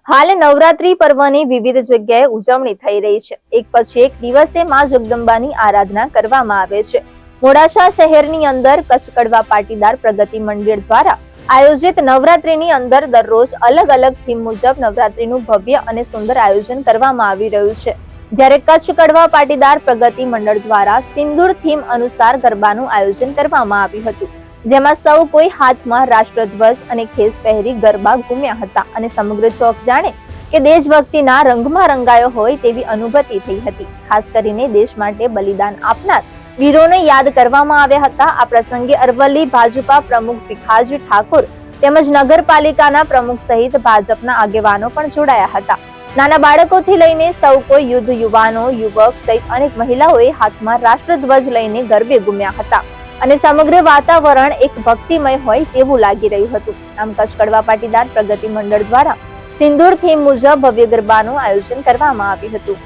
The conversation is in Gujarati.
હાલ નવરાત્રી પર્વની વિવિધ જગ્યાએ ઉજવણી થઈ રહી છે। એક પછી એક દિવસે માં જગદંબાની આરાધના કરવામાં આવે છે। મોડાસા શહેરની અંદર કચ્છ કડવા પાટીદાર પ્રગતિ મંડળ દ્વારા આયોજિત નવરાત્રીની અંદર દરરોજ અલગ અલગ થીમ મુજબ નવરાત્રીનું ભવ્ય અને સુંદર આયોજન કરવામાં આવી રહ્યું છે। જ્યારે કચ્છ કડવા પાટીદાર પ્રગતિ મંડળ દ્વારા સિંદૂર થીમ અનુસાર ગરબાનું આયોજન કરવામાં આવ્યું હતું, જેમાં સૌ કોઈ હાથમાં રાષ્ટ્રધ્વજ અને ખેસ પહેરી ગરબા ઘૂમ્યા હતા અને સમગ્ર ચોક જાણે કે દેશભક્તિના રંગમાં રંગાયો હોય તેવી અનુભૂતિ થઈ હતી। ખાસ કરીને દેશ માટે બલિદાન આપનાર વીરોને યાદ કરવામાં આવ્યા હતા। આ પ્રસંગે અરવલ્લી ભાજપા પ્રમુખ ભીખાજી ઠાકોર તેમજ નગરપાલિકાના પ્રમુખ સહિત ભાજપના આગેવાનો પણ જોડાયા હતા। નાના બાળકોથી લઈને સૌ કોઈ યુદ્ધ યુવાનો યુવક સહિત અનેક મહિલાઓએ હાથમાં રાષ્ટ્રધ્વજ લઈને ગરબે ઘૂમ્યા હતા અને સમગ્ર વાતાવરણ એક ભક્તિમય હોય તેવું લાગી રહ્યું હતું। આમ કચ્છ કડવા પાટીદાર પ્રગતિ મંડળ દ્વારા સિંદૂર થીમ મુજબ ભવ્ય ગરબાનું આયોજન કરવામાં આવ્યું હતું।